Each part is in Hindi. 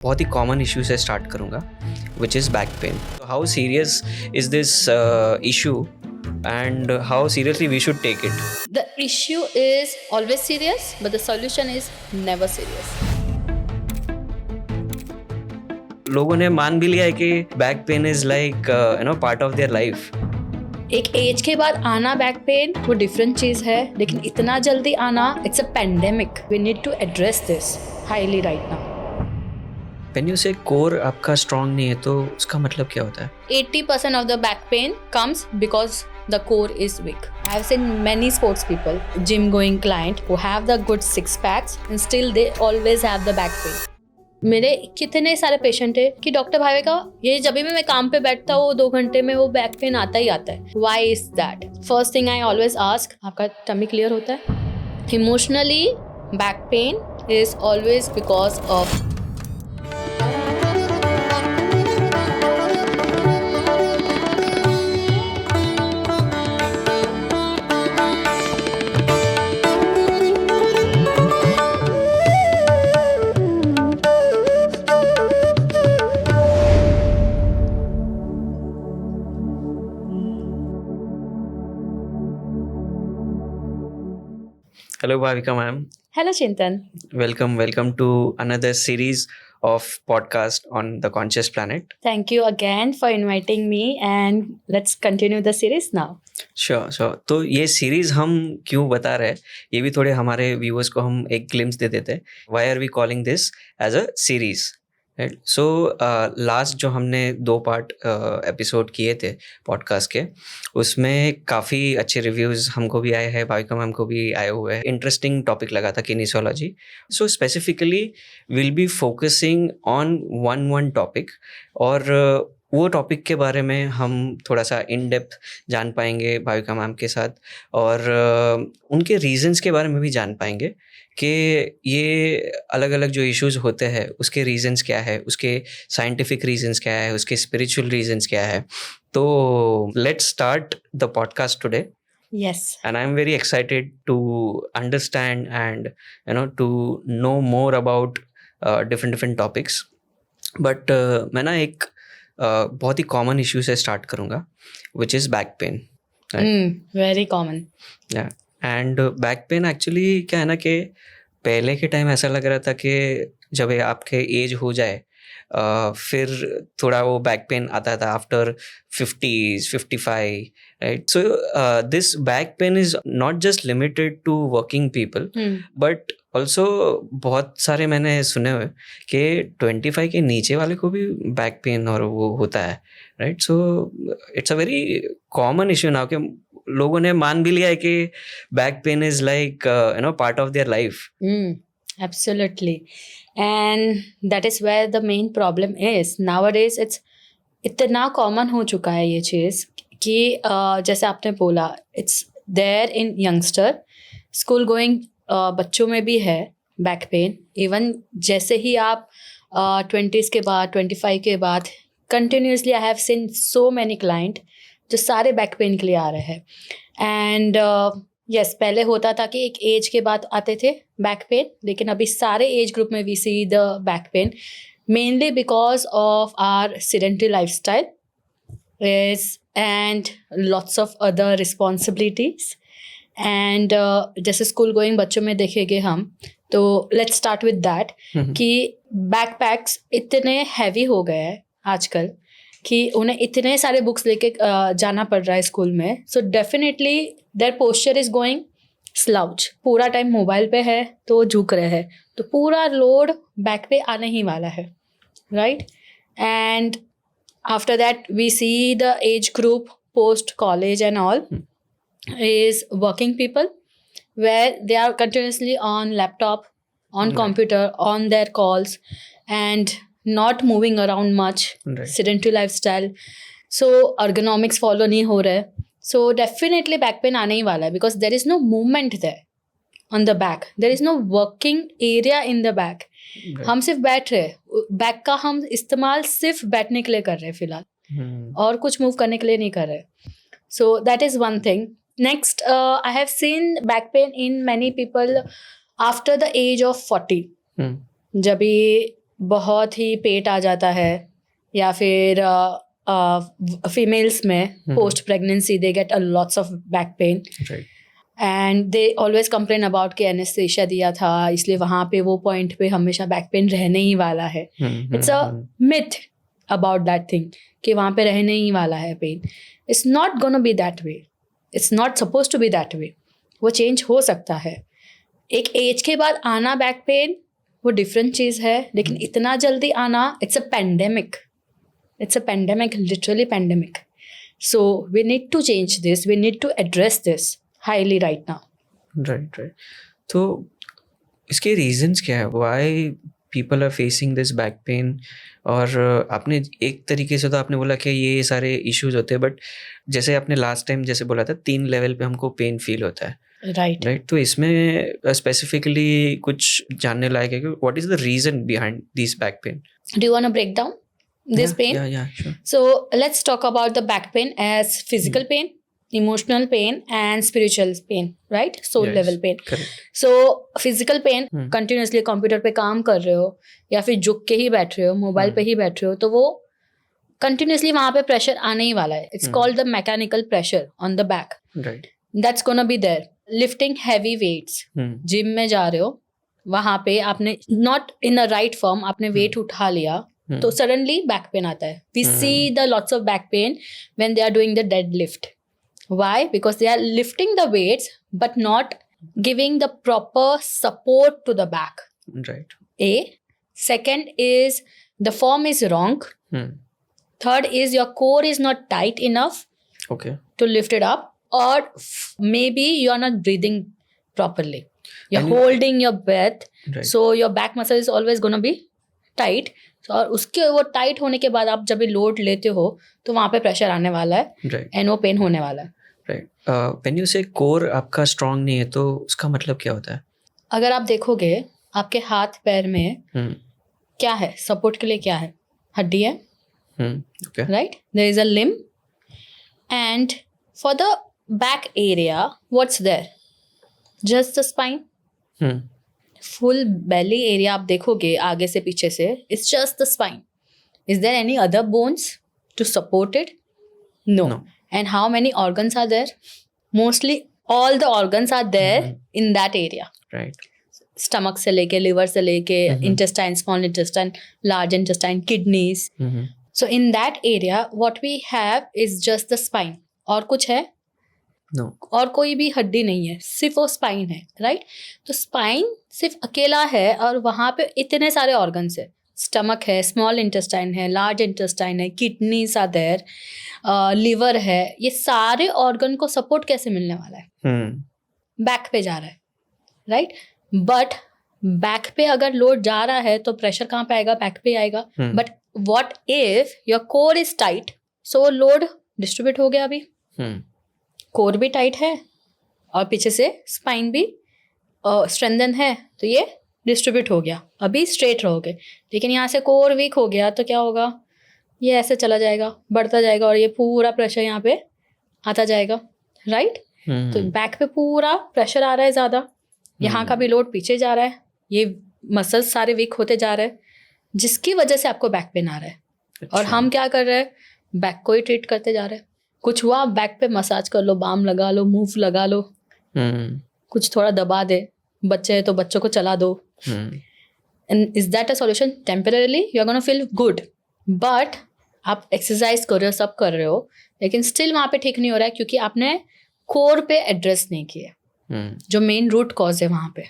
बहुत ही कॉमन इशू से स्टार्ट करूँगा which is back pain. How serious is this issue and how seriously we should take it? The issue is always serious, but the solution is never serious. लोगों ने मान भी लिया है कि back pain is like part of their life. एक एज के बाद आना बैक पेन वो डिफरेंट चीज है, लेकिन इतना जल्दी आना it's a pandemic. We need to address this highly right now. When you say core आपका स्ट्रांग नहीं है तो उसका मतलब क्या होता है? 80% of the back pain comes because the core is weak. I have seen many sports people, gym going client who have the good six packs and still they always have the back pain. मेरे कितने सारे पेशेंट है कि डॉक्टर भाई का ये जब भी मैं काम पे बैठता हूँ 2 घंटे में वो बैक पेन आता ही आता है. Why is that? First thing I always ask, आपका टमी क्लियर होता है? Emotionally, back pain is always because of Hello Bhavika ma'am. Hello Chintan. Welcome to another series of podcast on the Conscious Planet. Thank you again for inviting me and let's continue the series now. Sure. तो ये सीरीज हम क्यों बता रहे हैं ये भी थोड़े हमारे व्यूअर्स को हम एक ग्लिम्स दे देते हैं. Why are we calling this as a series? Right? So last जो हमने 2 पार्ट एपिसोड किए थे पॉडकास्ट के उसमें काफ़ी अच्छे रिव्यूज़ हमको भी आए हैं, भाविका मैम को भी आए हुए हैं. इंटरेस्टिंग टॉपिक लगा था kinesiology. So specifically will be focusing on one topic और वो टॉपिक के बारे में हम थोड़ा सा इन डेप्थ जान पाएंगे भाविका मैम के साथ और उनके रीजंस के बारे में भी जान पाएंगे कि ये अलग अलग जो इश्यूज होते हैं उसके रीजंस क्या है, उसके साइंटिफिक रीजंस क्या है, उसके स्पिरिचुअल रीजंस क्या है. तो let's start the podcast today. Yes. And I am very excited to understand and to know more about different topics. But मैं ना एक बहुत ही कॉमन इशू से स्टार्ट करूँगा which is back pain. Very common. And back pain actually क्या है ना कि पहले के टाइम ऐसा लग रहा था कि जब आपके एज हो जाए फिर थोड़ा वो बैक पेन आता था after 50s 55, right. So this back pain is not just limited to working people but also बहुत सारे मैंने सुने हुए कि 25 के नीचे वाले को भी बैक पेन और वो होता है, right. So it's a very common issue now कि लोगों ने मान भी लिया है कि back pain is like part of their life. Absolutely. And that is where the main problem is. Nowadays it's इतना कॉमन हो चुका है ये चीज़ कि जैसे आपने बोला it's there in youngster, school going बच्चों में भी है बैक पेन. इवन जैसे ही आप 20s के बाद 25 के बाद continuously I have seen so many client जो सारे बैक पेन के लिए आ रहे हैं. एंड यस, पहले होता था कि एक एज के बाद आते थे बैक पेन, लेकिन अभी सारे एज ग्रुप में we see the back pain mainly because of our sedentary lifestyle is and lots of other responsibilities. And जैसे स्कूल गोइंग बच्चों में देखेंगे हम तो लेट्स स्टार्ट विद दैट कि बैक पैक्स इतने हैवी हो गए हैं आजकल कि उन्हें इतने सारे बुक्स लेके जाना पड़ रहा है स्कूल में. So definitely their posture is going slouch. पूरा टाइम मोबाइल पे है तो झुक रहे हैं, तो पूरा लोड बैक पे आने ही वाला है, right. And after that we see the age group post college and all is working people where they are continuously on laptop, on computer, on their calls and not moving around much. Right. Sedentary lifestyle. So ergonomics follow नहीं हो रहे. So definitely back pain आने ही वाला है because there is no movement there on the back. There is no working area in the back. Right. हम सिर्फ बैठ रहे, बैक का हम इस्तेमाल सिर्फ बैठने के लिए कर रहे हैं फिलहाल, और कुछ मूव करने के लिए नहीं कर रहे. So that is one thing. Next, I have seen back pain in many people after the age of 40. जब बहुत ही पेट आ जाता है, या फिर फीमेल्स में post pregnancy they get a lots of back pen, right and they always complain about कि एनेस्थीसिया दिया था इसलिए वहाँ पे वो पॉइंट पे हमेशा बैक पेन रहने ही वाला है. It's a myth about that thing कि वहाँ पे रहने ही वाला है pain. It's not gonna be that way, it's not suppose to be that way. वो चेंज हो सकता है. एक एज के बाद आना बैक पेन वो डिफरेंट चीज़ है, लेकिन इतना जल्दी आना, it's a pandemic. It's a pandemic, literally pandemic. So we need to change this. We need to address this highly right now. Right. तो इसके रीजंस क्या है, why people are facing this back pain? और आपने एक तरीके से तो आपने बोला कि ये सारे इश्यूज होते हैं, बट जैसे आपने लास्ट टाइम जैसे बोला था 3 लेवल पे हमको पेन फील होता है, Right. राइट? तो इसमें स्पेसिफिकली कुछ जानने लायक है कि what is the reason behind this back pain? Do you want to break down this pain? Yeah, sure. So let's talk about the back pain as physical pain, emotional pain, and spiritual pain, right? Soul Yes, level pain. correct. So physical pain, continuously computer पे काम कर रहे हो या फिर झुक के ही बैठ रहे हो, मोबाइल पे ही बैठ रहे हो, तो वो कंटिन्यूसली वहाँ पे प्रेशर आने ही वाला है. It's called the mechanical pressure on the back. Right. That's gonna be there. Lifting heavy weights, gym में जा रहे हो, वहां पे आपने not in a right form आपने वेट उठा लिया, तो सडनली बैक पेन आता है. We see the lots of back pain when they are doing the dead lift. Why? Because they are lifting the weights but not giving the proper support to the back. Right. A. Second is the form is wrong. Third is your core is not tight enough Okay. to lift it up, or maybe you are not breathing properly. You're And holding your breath, Right. so your back muscle is always going to be tight. So और उसके वो टाइट होने के बाद आप जब भी लोड लेते हो तो वहाँ पे प्रेशर आने वाला है राइट. एंड वो पेन होने वाला है. Right. When you say core आपका स्ट्रांग नहीं है, तो उसका मतलब क्या होता है? अगर आप देखोगे आपके हाथ पैर में क्या है, सपोर्ट के लिए क्या है? हड्डी है, okay. right? There is a limb, and for the back area, what's there? Just the spine. Full belly area आप देखोगे आगे से पीछे से, it's just the spine. Is there any other bones to support it? No. And how many organs are there? Mostly all the organs are there in that area. Right. Stomach से लेके, liver से लेके, intestine, small intestine, large intestine, kidneys. So in that area, what we have is just the spine. और कुछ है? नो. और कोई भी हड्डी नहीं है, सिर्फ वो स्पाइन है, राइट? तो स्पाइन सिर्फ अकेला है और वहाँ पे इतने सारे ऑर्गन्स है. स्टमक है, स्मॉल इंटेस्टाइन है, लार्ज इंटेस्टाइन है, किडनीज आर देयर, लिवर है. ये सारे ऑर्गन को सपोर्ट कैसे मिलने वाला है? बैक पे जा रहा है, राइट? बट बैक पे अगर लोड जा रहा है तो प्रेशर कहाँ पे आएगा? बैक पे आएगा. But what if your core is tight? So load distribute हो गया. अभी कोर भी टाइट है और पीछे से स्पाइन भी स्ट्रेंथन है, तो ये डिस्ट्रीब्यूट हो गया. अभी स्ट्रेट रहोगे, लेकिन यहाँ से कोर वीक हो गया तो क्या होगा? ये ऐसे चला जाएगा, बढ़ता जाएगा और ये पूरा प्रेशर यहाँ पे आता जाएगा, राइट? तो बैक पे पूरा प्रेशर आ रहा है ज़्यादा, यहाँ का भी लोड पीछे जा रहा है, ये मसल्स सारे वीक होते जा रहे हैं, जिसकी वजह से आपको बैक पेन आ रहा है. और हम क्या कर रहे हैं? बैक को ही ट्रीट करते जा रहे हैं. कुछ हुआ, बैक पे मसाज कर लो, बाम लगा लो, मूव लगा लो, कुछ थोड़ा दबा दे. बच्चे हैं तो बच्चों को चला दो. And is that a solution? Temporarily you are gonna feel good, but आप एक्सरसाइज कर रहे हो, सब कर रहे हो, लेकिन स्टिल वहाँ पे ठीक नहीं हो रहा है क्योंकि आपने कोर पे एड्रेस नहीं किया. जो मेन रूट कॉज है वहाँ पे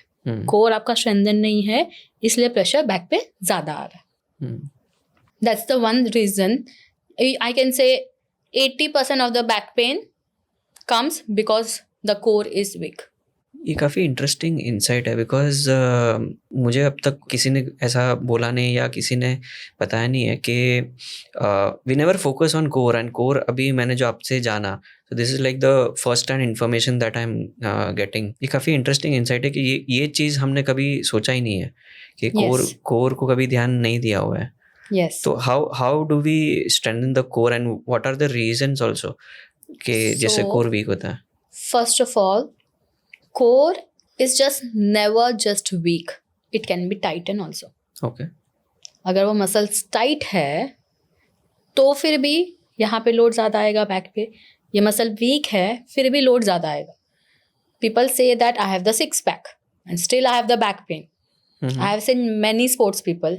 कोर आपका स्ट्रेंथन नहीं है, इसलिए प्रेशर बैक पे ज़्यादा आ रहा है. That's the one reason. I can say 80% of the back pain comes because the core is weak. ये काफ़ी इंटरेस्टिंग इंसाइट है, बिकॉज मुझे अब तक किसी ने ऐसा बोला नहीं या किसी ने बताया नहीं है कि we never focus on core, and core अभी मैंने जो आपसे जाना, तो this is like the first hand information that I am getting. ये काफ़ी इंटरेस्टिंग इंसाइट है कि ये चीज़ हमने कभी सोचा ही नहीं है कि कोर को कभी ध्यान नहीं दिया हुआ है. Yes. So how do we strengthen the core, and what are the reasons also कि जैसे core weak होता है? First of all, core is just never just weak. It can be tightened also. Okay. अगर वो मसल्स टाइट है तो फिर भी यहाँ पे लोड ज़्यादा आएगा बैक पे. ये मसल वीक है फिर भी लोड ज़्यादा आएगा. People say that I have the six pack and still I have the back pain. Mhm. I have seen many sports people,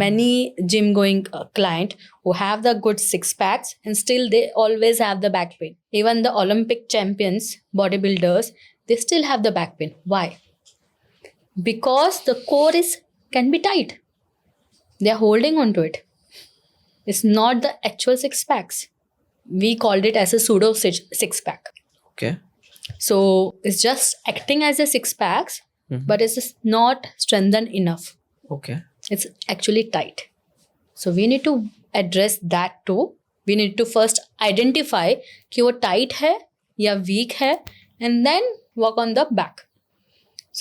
many gym going client who have the good six packs and still they always have the back pain. Even the Olympic champions, bodybuilders, they still have the back pain. Why? Because the core can be tight. They are holding on to it. It's not the actual six packs. We called it as a pseudo six pack. Okay. So it's just acting as a six packs, Mhm. but it's just not strengthened enough. Okay. It's actually tight. So we need to address that too. We need to first identify कि वो tight है या weak है, and then work on the back.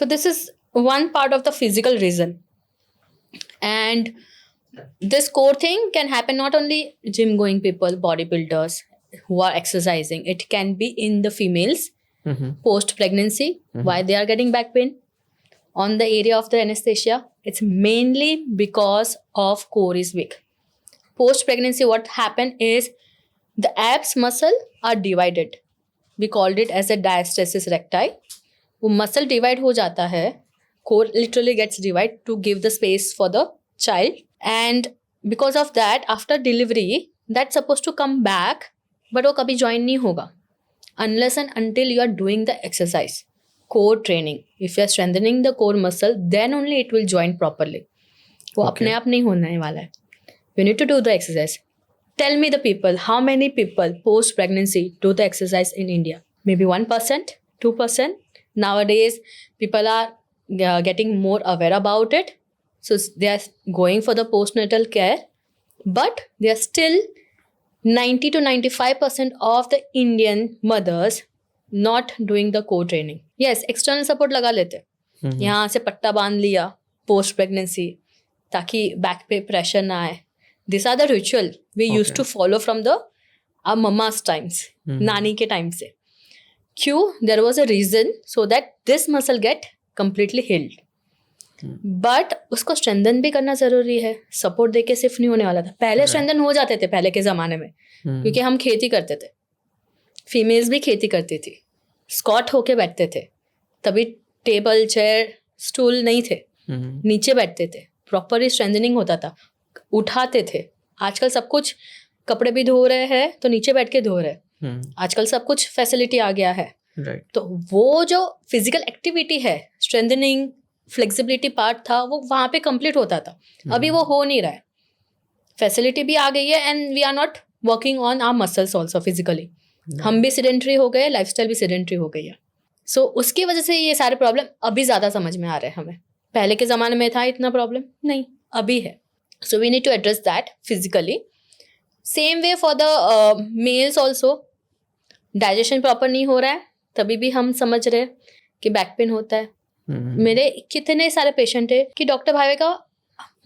So this is one part of the physical reason. And this core thing can happen not only gym going people, bodybuilders who are exercising. It can be in the females Mhm. post pregnancy, why they are getting back pain. On the area of the anesthesia, it's mainly because of core is weak. Post pregnancy, what happened is the abs muscle are divided. We called it as a diastasis recti. वो muscle divide हो जाता है, core literally gets divided to give the space for the child, and because of that after delivery that's supposed to come back, but वो कभी join नहीं होगा unless and until you are doing the exercise, core training. If you are strengthening the core muscle, then only it will join properly. वो Okay. अपने आप नहीं होने वाला है. You need to do the exercise. Tell me the people, how many people post pregnancy do the exercise in India? Maybe 1%, 2%. Nowadays, people are getting more aware about it. So they are going for the postnatal care, but they are still 90 to 95% of the Indian mothers not doing the core training. Yes, external support लगा लेते. Mhm. यहाँ से पट्टा बांध लिया post pregnancy ताकि बैक पे प्रेशर ना आए. These are the ritual we used Okay. to follow from the our mama's times, Mhm. नानी के टाइम से. क्यों? There was a reason so that this muscle get completely healed. But उसको स्ट्रेंथन भी करना जरूरी है. सपोर्ट देके सिर्फ नहीं होने वाला था. पहले Right. स्ट्रेंथन हो जाते थे पहले के जमाने में, Mhm. क्योंकि हम खेती करते थे. फीमेल्स भी खेती करती थी, स्कॉट होके बैठते थे. तभी टेबल चेयर स्टूल नहीं थे, Mhm. नीचे बैठते थे. प्रॉपर स्ट्रेंथनिंग होता था, उठाते थे. आजकल सब कुछ कपड़े भी धो रहे हैं तो नीचे बैठ के धो रहे हैं. Mhm. आजकल सब कुछ फैसिलिटी आ गया है. Right. तो वो जो फिजिकल एक्टिविटी है, स्ट्रेंथनिंग फ्लेक्सिबिलिटी पार्ट था, वो वहाँ पे कंप्लीट होता था. अभी वो हो नहीं रहा है. फैसिलिटी भी आ गई है and we are not working on our muscles also physically. हम भी सिडेंट्री हो गए, लाइफस्टाइल भी सिडेंट्री हो गई है. सो उसकी वजह से ये सारे प्रॉब्लम अभी ज़्यादा समझ में आ रहे हैं हमें. पहले के ज़माने में था इतना प्रॉब्लम नहीं, अभी है. So we need to address that physically. Same way for the males also. Digestion proper नहीं हो रहा है तभी भी हम समझ रहे हैं कि बैक पेन होता है. Mhm. मेरे कितने सारे पेशेंट है कि डॉक्टर भाई का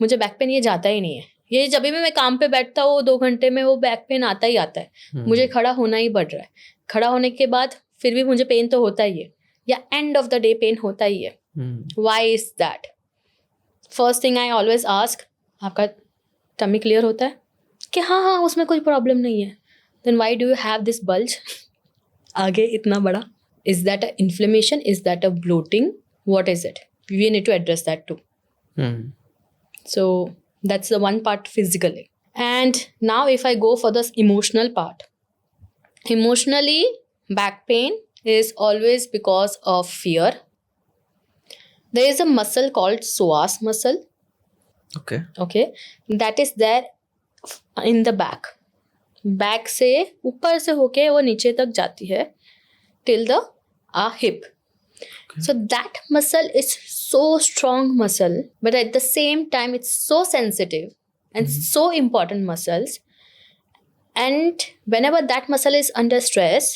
मुझे बैक पेन ये जाता ही नहीं है. ये जब भी मैं काम पे बैठता हूँ 2 घंटे में वो बैक पेन आता ही आता है. Mhm. मुझे खड़ा होना ही पड़ रहा है. खड़ा होने के बाद फिर भी मुझे पेन तो होता ही है, या end of the day pain होता ही है. Mhm. Why is that? First thing I always ask, आपका टमी क्लियर होता है? कि हाँ हाँ उसमें कोई प्रॉब्लम नहीं है. Then why do you have this bulge आगे इतना बड़ा? Is that a inflammation? Is that a bloating? What is it? We need to address that too. Mhm. So that's the one part physically. And now if I go for this emotional part, emotionally back pain is always because of fear. There is a muscle called psoas muscle. Okay. Okay, that is there in the back. Back से ऊपर से होके वो नीचे तक जाती है till the hip. So that muscle is so strong muscle, but at the same time it's so sensitive and so important muscles. And whenever that muscle is under stress,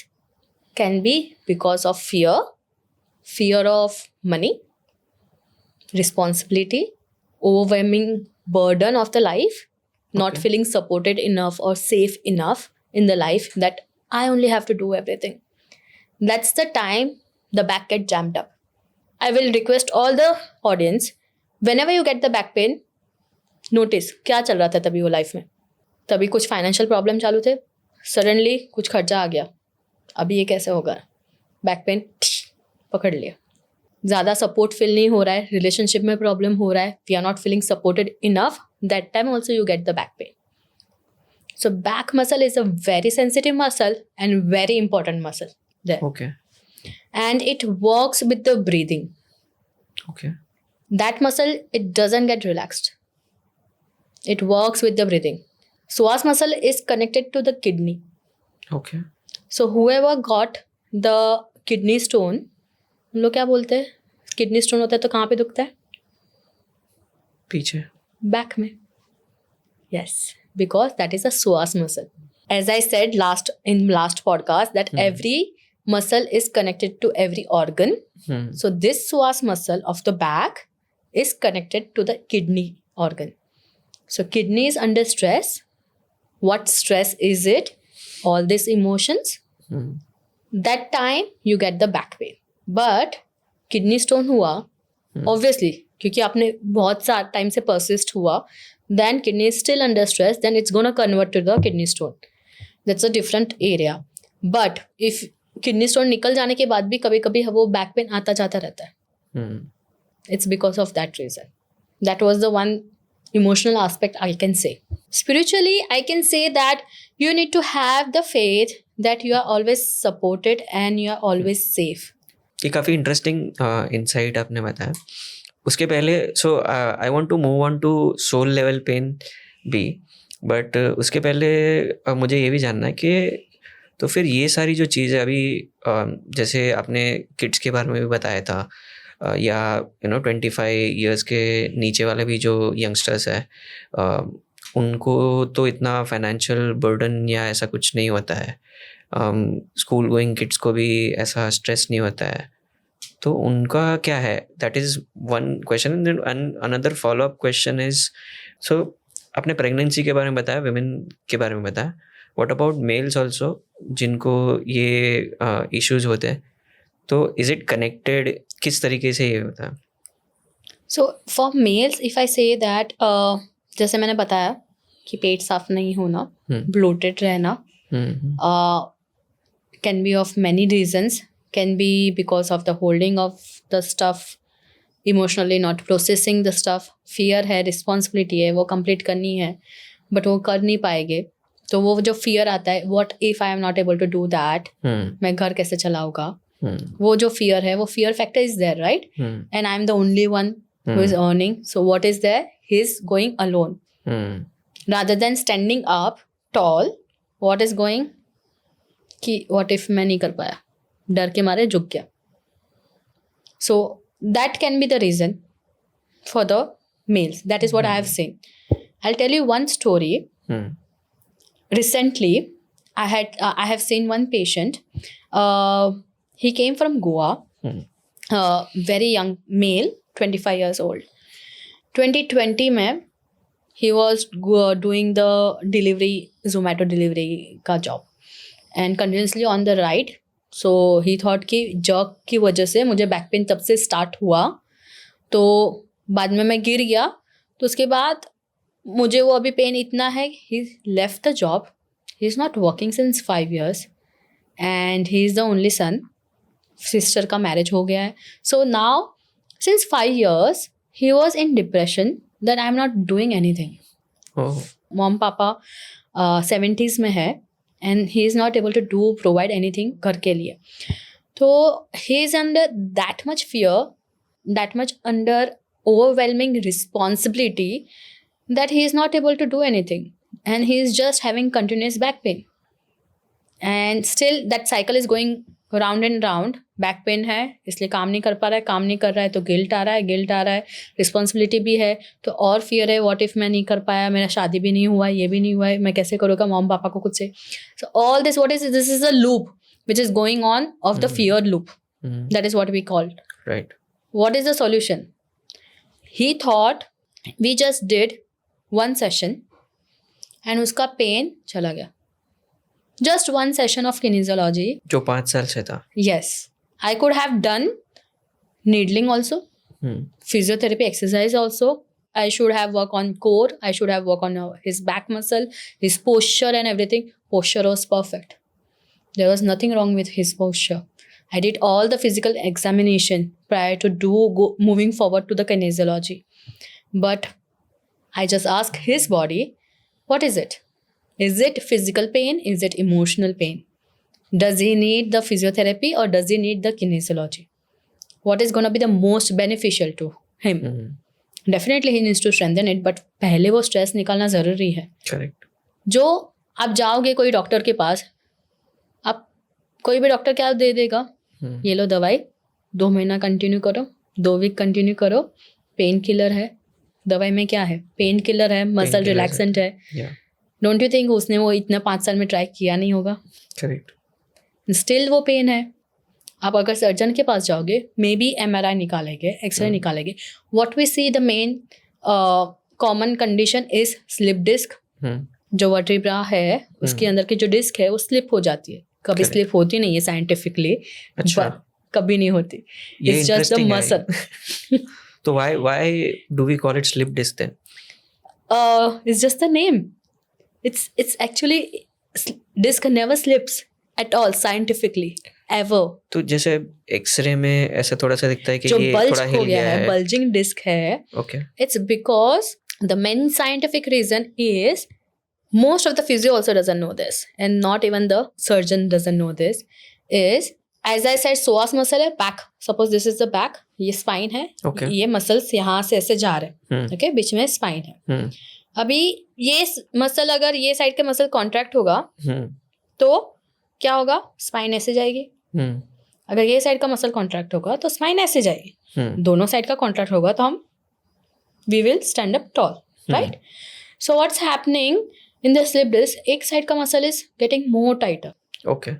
can be because of fear of money, responsibility, overwhelming burden of the life, not Okay. feeling supported enough or safe enough in the life that I only have to do everything. That's the time the back get jammed up. I will request all the audience, whenever you get the back pain, notice क्या चल रहा था तभी वो लाइफ में. तभी कुछ फाइनेंशियल प्रॉब्लम चालू थे, सडनली कुछ खर्चा आ गया. अभी ये कैसे होगा? बैक पेन पकड़ लिया. ज़्यादा सपोर्ट फील नहीं हो रहा है, रिलेशनशिप में प्रॉब्लम हो रहा है, we are not feeling supported enough, that time also you get the back pain. So back muscle is a very sensitive muscle and very important muscle there. Okay. And it works with the breathing. Okay. That muscle, it doesn't get relaxed. It works with the breathing. Psoas muscle is connected to the kidney. Okay. So whoever got the kidney stone, हम लोग क्या बोलते हैं? किडनी स्टोन होता है तो कहाँ पे दुखता है? पीछे. Back में. Yes, because that is a psoas muscle. As I said in last podcast that every muscle is connected to every organ. So this psoas muscle of the back is connected to the kidney organ. So kidney is under stress. What stress is it? All these emotions. That time you get the back pain. But kidney stone हुआ, obviously क्योंकि आपने बहुत सा टाइम से persist हुआ, then kidney is still under stress, then it's gonna convert to the kidney stone. That's a different area. But if kidney stone निकल जाने के बाद भी कभी कभी वो बैक पेन आता जाता रहता है. It's because of that reason. That was the one emotional aspect I can say. Spiritually, I can say that you need to have the faith that you are always supported and you are always safe. ये काफ़ी इंटरेस्टिंग इंसाइट आपने बताया. उसके पहले I want to move on to soul level pain भी, बट उसके पहले मुझे ये भी जानना है कि तो फिर ये सारी जो चीज़ें अभी जैसे आपने किड्स के बारे में भी बताया था, या 25 ईयर्स के नीचे वाले भी जो यंगस्टर्स है, उनको तो इतना फाइनेंशियल बर्डन या ऐसा कुछ नहीं होता है. स्कूल गोइंग किड्स को भी ऐसा स्ट्रेस नहीं होता है, तो उनका क्या है? That is one question. And another follow up question is, so आपने प्रेगनेंसी के बारे में बताया, विमेन के बारे में बताया, व्हाट अबाउट मेल्स ऑल्सो जिनको ये इश्यूज होते हैं, तो इज़ इट कनेक्टेड? किस तरीके से ये होता है? So for mails if I say that, जैसे मैंने बताया कि पेट साफ नहीं होना, ब्लोटेड रहना, can be of many reasons. Can be because of the holding of the stuff, emotionally not processing the stuff, fear है, responsibility है, वो complete करनी है but वो कर नहीं पाएंगे, तो वो जो fear आता है, what if I am not able to do that, मैं घर कैसे चलाऊंगा, वो जो fear है, वो fear factor is there, right? And I am the only one who is earning, so what is there? He is going alone. Rather than standing up tall, what is going कि what if मैं नहीं कर पाया, डर के मारे झुक गया. So that can be the reason for the males. That is what I have seen. I'll tell you one story. Recently, I have seen one patient. He came from Goa. Very young male, 25 years old. 2020 में he was doing the delivery, Zomato delivery का job. And continuously on the ride, so he thought कि जर्क की वजह से मुझे बैक पेन तब से स्टार्ट हुआ, तो बाद में मैं गिर गया, तो उसके बाद मुझे वो अभी पेन इतना है. he left the job. he is not working since 5 years and he is the only son. Sister का मैरिज हो गया है. so now since 5 years he was in depression that I am not doing anything. Mom पापा 70s में है and he is not able to provide anything घर के लिए. तो he is under that much fear, that much under overwhelming responsibility that he is not able to do anything and he is just having continuous back pain. And still that cycle is going round and round. Back pain है इसलिए काम नहीं कर पा रहा है, काम नहीं कर रहा है तो गिल्ट आ रहा है, रिस्पॉन्सिबिलिटी भी है तो और फियर है, व्हाट इफ मैं नहीं कर पाया, मेरा शादी भी नहीं हुआ, ये भी नहीं हुआ है, मैं कैसे करूँगा, मॉम पापा को खुद से. So all this this is a loop which is going on of the fear loop. That is what we called. Right. What is the solution? He thought we just did one session and उसका पेन चला गया. Just one session of kinesiology. जो 5 साल से था. Yes. I could have done needling also, physiotherapy exercise also. I should have work on core. I should have work on his back muscle, his posture and everything. Posture was perfect. There was nothing wrong with his posture. I did all the physical examination prior to moving forward to the kinesiology. But I just asked his body, what is it? Is it physical pain? Is it emotional pain? Does he need the physiotherapy or does he need the kinesiology? What is going to be the most beneficial to him? Definitely he needs to strengthen it, but पहले वो stress निकालना ज़रूरी है. करेक्ट. जो आप जाओगे कोई डॉक्टर के पास, आप कोई भी डॉक्टर क्या दे देगा, ये लो दवाई, 2 महीना कंटिन्यू करो, 2 वीक कंटिन्यू करो, पेन किलर है. दवाई में क्या है? पेन किलर है, मसल रिलैक्सेंट है. डोंट यू थिंक उसने वो इतना 5 साल में ट्राई किया नहीं होगा? करेक्ट. स्टिल वो पेन है. आप अगर सर्जन के पास जाओगे, मे बी MRI निकालेंगे, एक्सरे निकालेंगे. What we see the main common condition is slip disc. जो वर्टिब्रा है उसके अंदर की जो डिस्क है वो स्लिप हो जाती है. कभी स्लिप होती नहीं है साइंटिफिकली. अच्छा. कभी नहीं होती. It's just the muscle. तो why do we call it slip disc then? It's just the name. It's actually disc never slips at all scientifically ever. तो जैसे एक्सरे में ऐसा थोड़ा सा दिखता है कि जो ये बल्ज थोड़ा हो हिल गया गया है, है. बल्जिंग डिस्क है. Okay. It's because the main scientific reason is most of the physio also doesn't know this, and not even the surgeon doesn't know this. Is as I said, psoas muscle है, back. Suppose this is the back. ये spine है. Okay. ये muscles यहाँ से ऐसे जा रहे हैं. Okay, बीच में spine है. अभी ये मसल अगर ये साइड के मसल कॉन्ट्रैक्ट होगा तो क्या होगा? स्पाइन ऐसे जाएगी. अगर ये साइड का मसल कॉन्ट्रैक्ट होगा तो स्पाइन ऐसे जाएगी. दोनों साइड का कॉन्ट्रैक्ट होगा तो हम we will stand up tall, right? So what's happening in the slip disc, एक साइड का muscle is getting more tighter. Okay.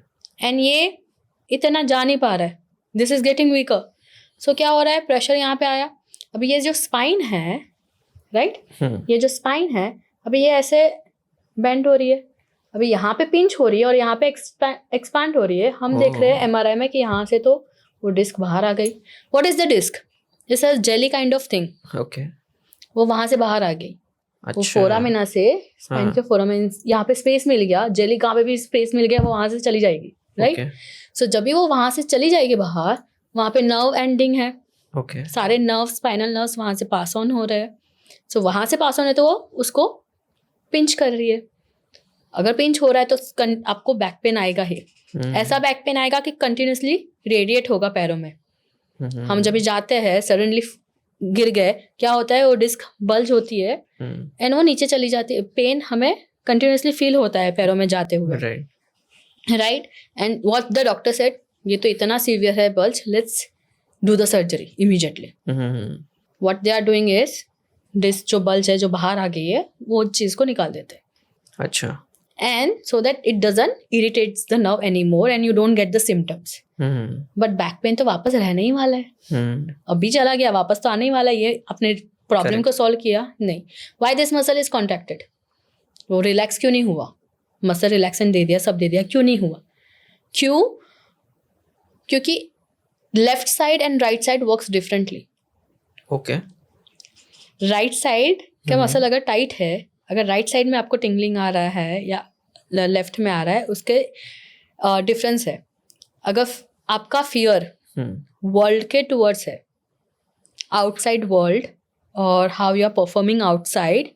And ये इतना जा नहीं पा रहा है. This is getting weaker. So क्या हो रहा है? प्रेशर यहाँ पे आया. अभी ये जो स्पाइन है, राइट, ये जो स्पाइन है अभी ये ऐसे बेंड हो रही है. अभी यहाँ पे पिंच हो रही है और यहाँ पे एक्सपैंड हो रही है. हम देख रहे हैं MRI में कि यहाँ से तो वो डिस्क बाहर आ गई. What is the disc? It's a jelly kind of thing. Okay. वो वहां से बाहर आ गई. अच्छा. वो फोरामिना से स्पाइन के फोरामिन यहाँ पे स्पेस मिल गया. जेली कहाँ पे भी स्पेस मिल गया वो वहां से चली जाएगी, राइट? सो जब भी वो वहां से चली जाएगी बाहर, वहां पे नर्व एंडिंग है. ओके. सारे नर्व, स्पाइनल नर्व्स वहां से पास ऑन हो रहे हैं. सो वहां से पास ऑन है तो वो उसको पिंच कर रही है. अगर पिंच हो रहा है तो आपको बैक पेन आएगा ही. ऐसा बैक पेन आएगा कि कंटिन्यूसली रेडिएट होगा पैरों में. हम जब भी जाते हैं सडनली गिर गए, क्या होता है? वो डिस्क बल्ज होती है एंड वो नीचे चली जाती है. पेन हमें कंटिन्यूसली फील होता है पैरों में जाते हुए, right? And what the doctor said, ये तो इतना सीवियर है bulge, let's do the surgery immediately. What they are doing is disc जो बल्ज है जो बाहर आ गई है वो चीज को निकाल देते हैं. अच्छा. And so that it doesn't irritates the nerve anymore and you don't get the symptoms. But back pain तो वापस रहने ही वाला है. अभी चला गया, वापस तो आने ही वाला है. ये अपने प्रॉब्लम को सॉल्व किया नहीं. Why this muscle is contracted? वो रिलैक्स क्यों नहीं हुआ? मसल रिलैक्सेंट दे दिया, सब दे दिया, क्यों नहीं हुआ? क्यों? क्योंकि left side and right side works differently. Okay. Right side का मसल अगर टाइट है, अगर राइट साइड में आपको टिंगलिंग आ रहा है या लेफ्ट में आ रहा है, उसके डिफरेंस है. अगर आपका फियर वर्ल्ड के टूवर्ड्स है, आउटसाइड वर्ल्ड, और how you are performing outside,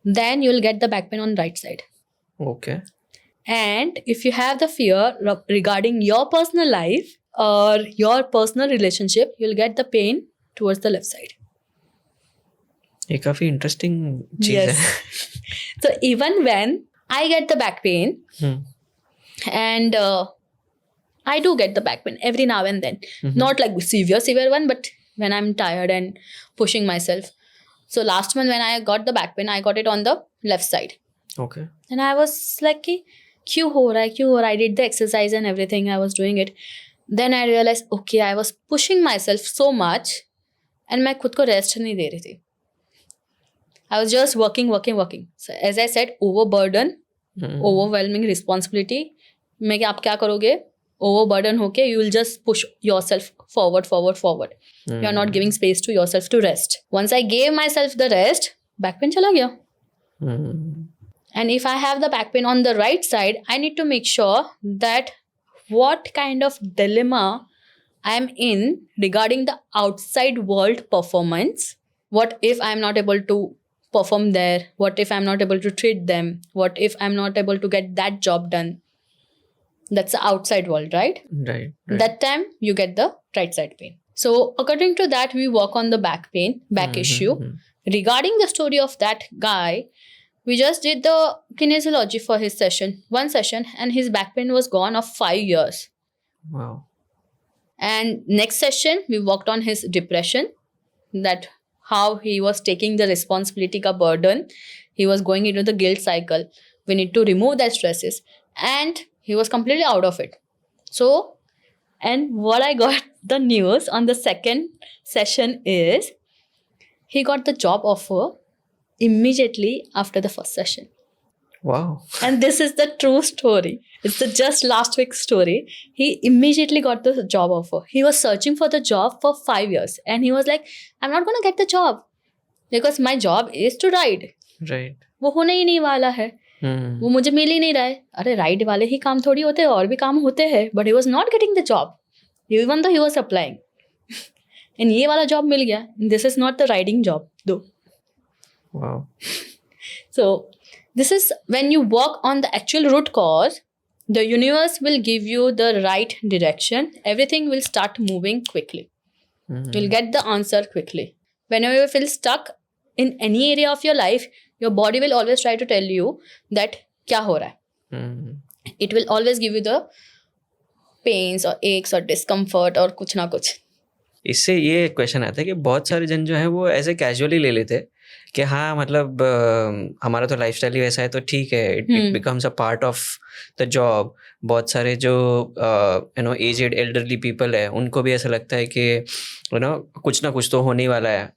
then you will get the back pain on right side. Okay. And if you have the fear regarding your personal life और your personal relationship, you will get the pain towards the left side. ये काफी इंटरेस्टिंग चीज है. So even when I get the back pain, and I do get the back pain every now and then, not like severe one, but when I'm tired and pushing myself. So last month when I got the back pain, I got it on the left side. Okay. And I was like, क्यों हो रहा है? I did the exercise and everything, I was doing it. Then I realized, okay, I was pushing myself so much, and मैं खुद को rest नहीं दे रही थी. I was just working. So as I said, overburden, overwhelming responsibility. मैं कि आप क्या करोगे? overburden होके you will just push yourself forward. You are not giving space to yourself to rest. Once I gave myself the rest, back pain chala gaya. And if I have the back pain on the right side, I need to make sure that what kind of dilemma I am in regarding the outside world performance. What if I am not able to perform there? What if I am not able to treat them? What if I am not able to get that job done? That's the outside world, right? Right. That time you get the right side pain. So according to that, we work on the back pain, back issue. Regarding the story of that guy, we just did the kinesiology for his session, one session, and his back pain was gone of 5 years. Wow. And next session, we worked on his depression, that how he was taking the responsibility ka burden. He was going into the guilt cycle. We need to remove that stresses. And he was completely out of it. So, and what I got the news on the second session is he got the job offer immediately after the first session. Wow. And this is the true story. It's the just last week's story. He immediately got the job offer. He was searching for the job for 5 years. And he was like, I'm not going to get the job. Because my job is to ride. Right. वो होने ही नहीं वाला है. वो मुझे मिल ही नहीं रहा है. अरे राइड वाले ही काम थोड़ी होते हैं, और भी काम होते हैं. But he was not getting the job. Even though he was applying. And ये वाला job मिल गया. This is not the riding job though. Wow. So this is when you work on the actual root cause, the universe will give you the right direction. Everything will start moving quickly. You'll get the answer quickly. Whenever you feel stuck in any area of your life, your body will always try to tell you that क्या हो रहा है. It will always give you the pains or aches or discomfort or कुछ ना कुछ. इससे ये क्वेश्चन आता है कि बहुत सारे जन जो है वो ऐसे कैजुअली ले लेते हैं कि हाँ मतलब हमारा तो लाइफस्टाइल ही वैसा है तो ठीक है. It becomes a part of the job. बहुत सारे जो एजेड एल्डरली पीपल है उनको भी ऐसा लगता है कि कुछ ना कुछ तो होने ही वाला है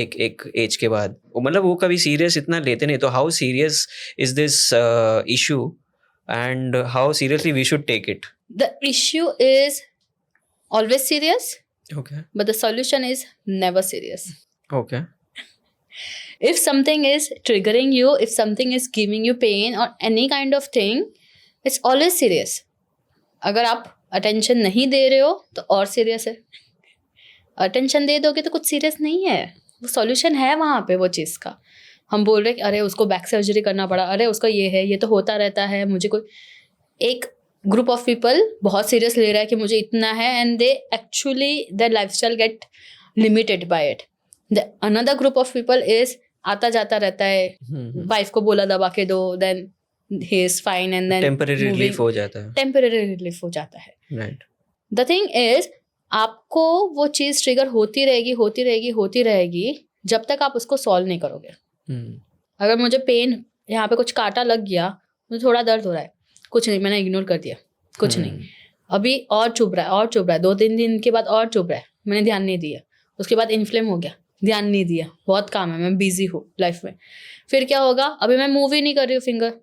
एक एज के बाद. मतलब वो कभी सीरियस इतना लेते नहीं. तो how serious is this issue and how seriously we should take it? The issue is always serious, Okay. but the solution is never serious. Okay. If something is triggering you, if something is giving you pain or any kind of thing, it's always serious. अगर आप attention नहीं दे रहे हो तो और serious है. attention दे दोगे तो कुछ serious नहीं है. वो solution है वहाँ पे वो चीज़ का. हम बोल रहे कि अरे उसको बैक सर्जरी करना पड़ा, अरे उसका ये है, ये तो होता रहता है, मुझे कोई. एक ग्रुप ऑफ पीपल बहुत सीरियस ले रहा है कि मुझे इतना है, and they actually their lifestyle get limited by it. Another group of people is आता जाता रहता है, वाइफ को बोला दबा के दो, then he is fine, and then temporary relief हो जाता है. टेम्पररी रिलीफ हो जाता है. राइट. द थिंग इज आपको वो चीज़ ट्रिगर होती रहेगी जब तक आप उसको सॉल्व नहीं करोगे. अगर मुझे पेन यहाँ पे कुछ कांटा लग गया, मुझे थोड़ा दर्द हो रहा है, कुछ नहीं, मैंने इग्नोर कर दिया, कुछ नहीं. अभी और चुभ रहा है 2-3 दिन के बाद और चुभ रहा है, मैंने ध्यान नहीं दिया. उसके बाद इन्फ्लेम हो गया, ध्यान नहीं दिया, बहुत काम है, मैं बिजी हूँ लाइफ में. फिर क्या होगा, अभी मैं मूव ही नहीं कर रही हूँ फिंगर,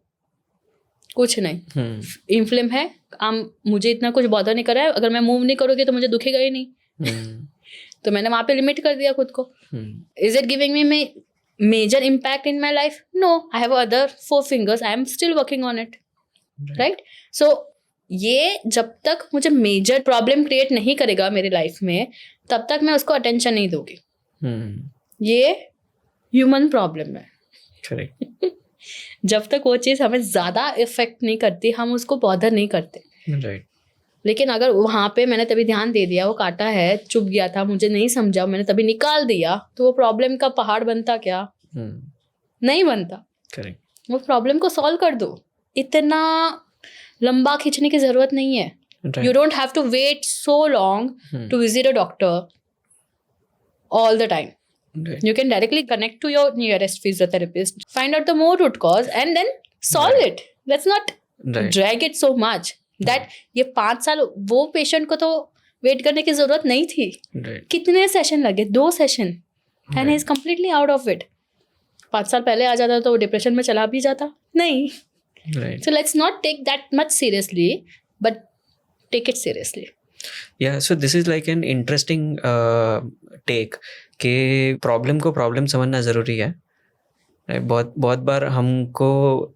कुछ नहीं, इन्फ्लेम है, मुझे इतना कुछ बॉदर नहीं कर रहा है. अगर मैं मूव नहीं करूँगी तो मुझे दुखेगा ही नहीं. तो मैंने वहाँ पे लिमिट कर दिया खुद को. Is it giving me major impact in my life? No, I have other 4 fingers, I am still working on it. Right. So ये जब तक मुझे मेजर प्रॉब्लम क्रिएट नहीं करेगा मेरी लाइफ में, तब तक मैं उसको अटेंशन नहीं दूंगी. ये ह्यूमन प्रॉब्लम है. करेक्ट. जब तक वो चीज़ हमें ज़्यादा इफेक्ट नहीं करती, हम उसको बॉदर नहीं करते. राइट. लेकिन अगर वहाँ पे मैंने तभी ध्यान दे दिया, वो काटा है, चुभ गया था, मुझे नहीं समझा, मैंने तभी निकाल दिया, तो वो प्रॉब्लम का पहाड़ बनता क्या? नहीं बनता. करेक्ट. वो प्रॉब्लम को सॉल्व कर दो. इतना लंबा खींचने की जरूरत नहीं है. You don't have to wait so long to visit a doctor all the time. Right. You can directly connect to your nearest physiotherapist, find out the more root cause, and then solve it. Let's not drag it so much. That ये 5 साल वो पेशेंट को तो वेट करने की जरूरत नहीं थी. कितने सेशन लगे? 2 session, and he is completely out of it. 5 साल पहले आ जाता तो वो डिप्रेशन में चला भी जाता नहीं. Right. So let's not take that much seriously, but take it seriously. या so this is like an interesting take कि प्रॉब्लम को प्रॉब्लम समझना ज़रूरी है. बहुत बहुत बार हमको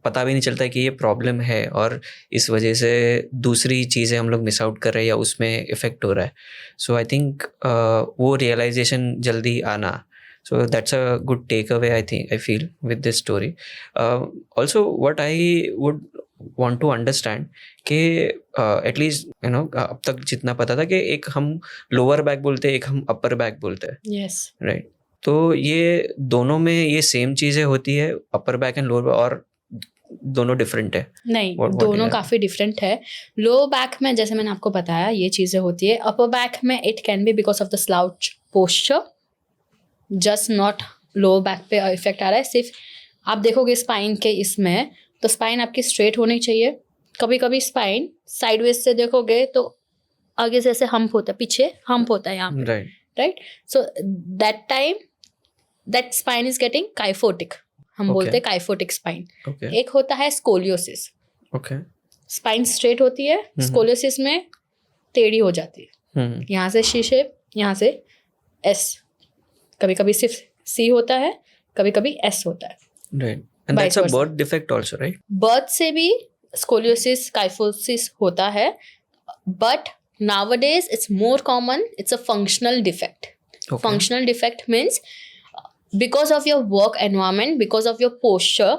पता भी नहीं चलता कि ये प्रॉब्लम है और इस वजह से दूसरी चीज़ें हम लोग मिस आउट कर रहे हैं या उसमें इफ़ेक्ट हो रहा है. सो आई थिंक वो रियलाइजेशन जल्दी आना. So that's a good takeaway, I feel, with this story. Also, what I would want to understand कि at least अब तक जितना पता था कि एक हम लोअर बैक बोलते हैं, एक हम अपर बैक बोलते हैं, Yes. राइट? तो ये दोनों में ये सेम चीज़ें होती है, अपर बैक एंड लोअर, और दोनों डिफरेंट है? नहीं, What दोनों is that? काफ़ी डिफरेंट है. लो बैक में जैसे मैंने आपको बताया ये चीज़ें होती है. अपर बैक में it can B because of the slouch posture, just not low back पे इफेक्ट आ रहा है. सिर्फ आप देखोगे स्पाइन के इसमें, तो स्पाइन आपकी स्ट्रेट होनी चाहिए. कभी कभी स्पाइन साइडवेज से देखोगे तो आगे से ऐसे हम्प होता है, पीछे हम्प होता है यहाँ पे, right. Right. So that time that spine is getting kyphotic. हम Okay. बोलते हैं काइफोटिक स्पाइन. ओके. एक होता है स्कोलियोसिस. ओके. स्पाइन स्ट्रेट होती है, स्कोलियोसिस में टेढ़ी हो जाती है. यहाँ से शी शेप, यहाँ से एस. कभी कभी सिर्फ सी होता है, कभी कभी एस होता है. Right. And that's a Vice versa. Birth defect also, right? Birth से भी स्कोलियोसिस काइफोसिस होता है, but nowadays it's more common. It's a functional defect. Okay. Functional defect means because of your work environment, because of your posture,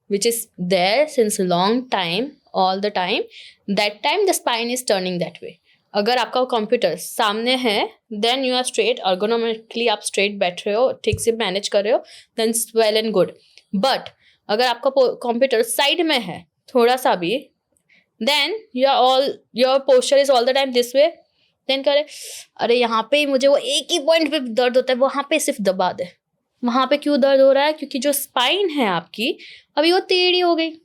which is there since a long time, all the time, that time the spine is turning that way. अगर आपका कंप्यूटर सामने है, देन यू आर स्ट्रेट, अर्गोनोमिकली आप स्ट्रेट बैठ रहे हो, ठीक से मैनेज कर रहे हो, then well and good. But अगर आपका कंप्यूटर साइड में है थोड़ा सा भी, then your posture is all the time this way. Then करे अरे यहाँ पे मुझे वो एक ही पॉइंट पे दर्द होता है, वहाँ पे सिर्फ दबा दे. वहाँ पे क्यों दर्द हो रहा है? क्योंकि जो स्पाइन है आपकी अभी वो टेढ़ी हो गई,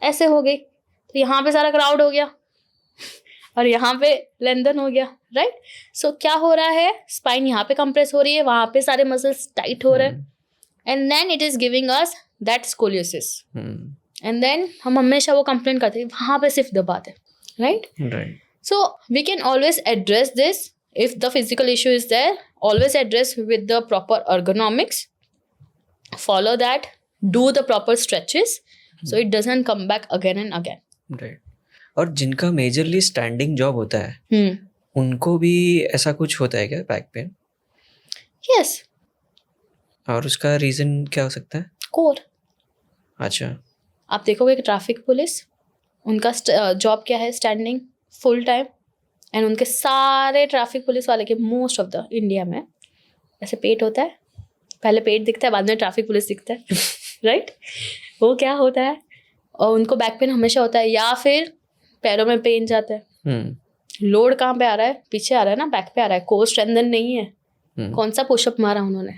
ऐसे हो गई, तो यहाँ पे सारा क्राउड हो गया और यहाँ पे लेंथन हो गया, राइट. सो क्या हो रहा है, स्पाइन यहाँ पे कंप्रेस हो रही है, वहाँ पे सारे मसल्स टाइट हो रहे हैं, and then it is giving us that scoliosis. And then हम हमेशा वो कंप्लेन करते हैं वहाँ पे सिर्फ दबा दे, right. Right. So we can always address this if the physical issue is there. Always address with the proper ergonomics. Follow that. Do the proper stretches so it doesn't come back again and again. Right. और जिनका मेजरली स्टैंडिंग जॉब होता है, उनको भी ऐसा कुछ होता है क्या, बैक पेन? Yes. और उसका रीजन क्या हो सकता है? Core. अच्छा. आप देखोगे कि ट्रैफिक पुलिस, उनका जॉब क्या है, स्टैंडिंग फुल टाइम. एंड उनके सारे ट्रैफिक पुलिस वाले के मोस्ट ऑफ द इंडिया में ऐसे पेट होता है. पहले पेट दिखता है, बाद में ट्रैफिक पुलिस दिखता है, राइट. वो क्या होता है, और उनको बैक पेन हमेशा होता है, या फिर पैरों में पेन जाता है. लोड कहाँ पे आ रहा है? पीछे आ रहा है ना, बैक पे आ रहा है. कोर स्ट्रेंथन नहीं है. कौन सा पुशअप मारा उन्होंने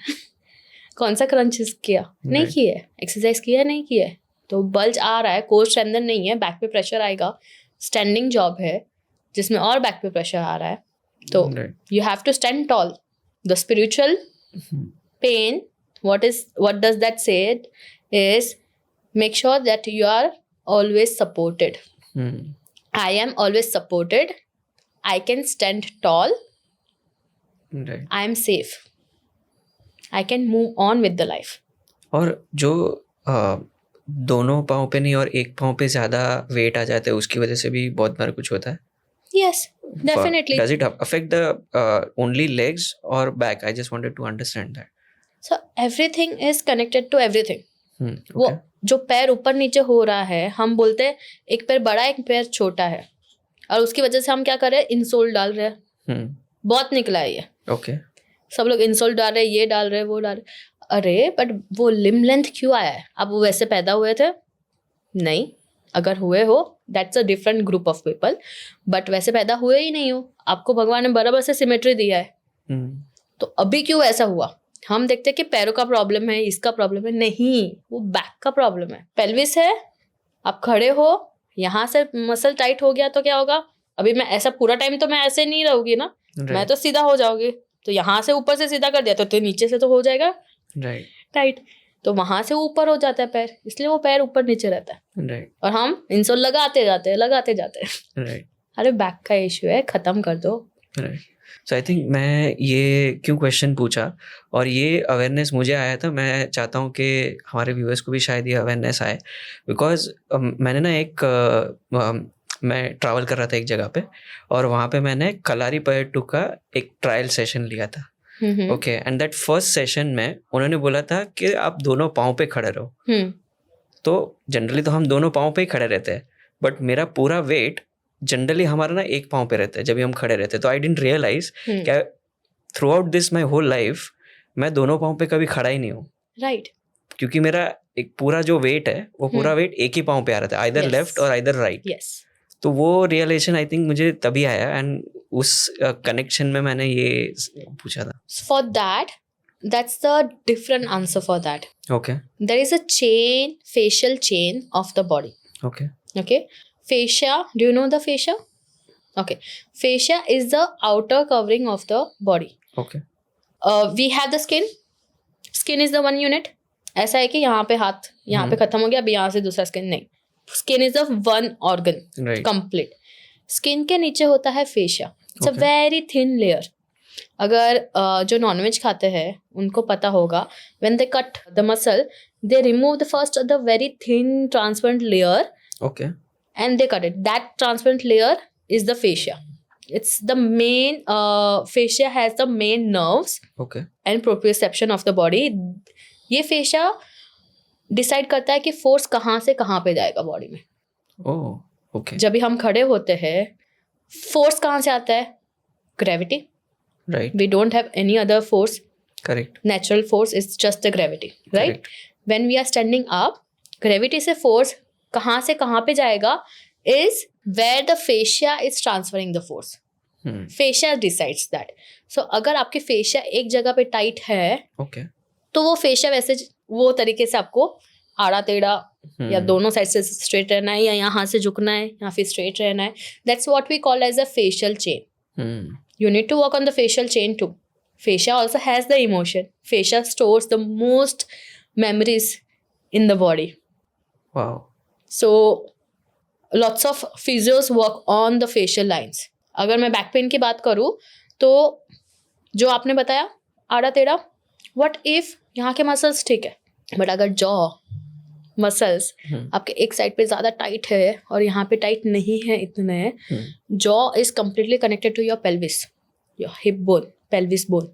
कौन सा क्रंचेस किया? नहीं किया है. एक्सरसाइज किया नहीं किया है, तो बल्ज आ रहा है, कोर स्ट्रेंथन नहीं है, बैक पे प्रेशर आएगा. स्टैंडिंग जॉब है जिसमें और बैक पे प्रेशर आ रहा है, तो you have to stand tall. The spiritual pain, what does that say is make sure that you are always supported. I am always supported. I can stand tall. Right. I am safe. I can move on with the life. और जो दोनों पाँव पे नहीं और एक पाँव पे ज़्यादा वेट आ जाता है, उसकी वजह से भी बहुत बार कुछ होता है? Yes, definitely. Does it affect the only legs or back? I just wanted to understand that. So everything is connected to everything. वो Okay. जो पैर ऊपर नीचे हो रहा है, हम बोलते हैं एक पैर बड़ा एक पैर छोटा है, और उसकी वजह से हम क्या कर रहे हैं, इंसोल डाल रहे हैं. बहुत निकला है ये. Okay. सब लोग इंसोल डाल रहे हैं, ये डाल रहे हैं, वो डाल रहे हैं. अरे बट वो लिम लेंथ क्यों आया है? आप वो वैसे पैदा हुए थे? नहीं. अगर हुए हो that's a different group of people, but वैसे पैदा हुए ही नहीं हो. आपको भगवान ने बराबर से सिमेट्री दिया है, तो अभी क्यों ऐसा हुआ? हम देखते हैं कि पैरों का प्रॉब्लम है, इसका प्रॉब्लम है. नहीं, वो बैक का प्रॉब्लम है. पेल्विस है, आप खड़े हो, यहाँ से मसल टाइट हो गया तो क्या होगा? अभी मैं ऐसा पूरा टाइम तो मैं ऐसे नहीं रहूंगी ना, मैं तो सीधा हो जाऊंगी. तो यहाँ से ऊपर से सीधा कर दिया तो नीचे से तो हो जाएगा टाइट, तो वहां से ऊपर हो जाता है पैर, इसलिए वो पैर ऊपर नीचे रहता है. राइट. और हम इंसोल लगाते जाते हैं. राइट. अरे बैक का इशू है, खत्म कर दो. राइट. सो आई थिंक मैं ये क्यों क्वेश्चन पूछा और ये अवेयरनेस मुझे आया था, मैं चाहता हूँ कि हमारे व्यूअर्स को भी शायद ये अवेयरनेस आए, बिकॉज मैंने ना मैं ट्रैवल कर रहा था एक जगह पे और वहाँ पे मैंने कलारीपयट्टू का एक ट्रायल सेशन लिया था. Okay, and that first session में उन्होंने बोला था कि आप दोनों पाँव पे खड़े रहो. तो जनरली तो हम दोनों पाँव पे ही खड़े रहते हैं, बट मेरा पूरा वेट जनरली हमारा ना एक पाँव पे रहता है जब भी हम खड़े रहते हैं. तो आई डिडंट रियलाइज कि throughout this my whole life मैं दोनों पाँव पे कभी खड़ा ही नहीं हूँ. राइट. क्योंकि मेरा एक पूरा जो वेट है वो पूरा वेट एक ही पाँव पे आ रहा था, आइदर लेफ्ट और आइदर राइट. यस. तो वो रियलाइजेशन आई थिंक मुझे तभी आया एंड उस कनेक्शन में मैंने ये पूछा था. For that, that's the different answer for that. Okay. There is a chain, facial chain of the body. Okay. Okay. Fascia, do you know the fascia? Okay. Fascia is the outer covering of the body. Okay. We have the skin. Skin is the one unit. ऐसा है कि यहाँ पे हाथ यहाँ पे खत्म हो गया, अभी यहाँ से दूसरा स्किन नहीं. Skin is the one organ complete. Skin के नीचे होता है fascia. It's a very thin layer. अगर जो नॉनवेज खाते हैं उनको पता होगा, when they cut the muscle they remove the first the very thin transparent layer. Okay. And they cut it. That transparent layer is the fascia. It's the main fascia has the main nerves Okay. and proprioception of the body. ये fascia decide करता है कि force कहाँ से कहाँ पे जाएगा body में. Oh, okay. जब भी हम खड़े होते हैं, force कहाँ से आता है? Gravity. Right. We don't have any other force. Correct. Natural force is just the gravity, right? Correct. When we are standing up, gravity से force कहाँ से कहाँ पे जाएगा is where the fascia is transferring the force. Fascia decides that. So अगर आपके fascia एक जगह पे tight है, okay, तो वो fascia वैसे वो तरीके से आपको आड़ा टेढ़ा या दोनों साइड से straight रहना है या यहाँ से झुकना है या फिर straight रहना है. That's what we call as a facial chain. You need to work on the facial chain too. Fascia also has the emotion. Fascia stores the most memories in the body. Wow. So lots of physios work on the facial lines. अगर मैं बैक पेन की बात करूँ तो जो आपने बताया आड़ा टेढ़ा, what if यहाँ के मसल्स ठीक है, बट अगर जॉ मसल्स आपके एक साइड पे ज़्यादा टाइट है और यहाँ पे टाइट नहीं है इतने, jaw is completely connected to your pelvis, your hip bone, pelvis bone.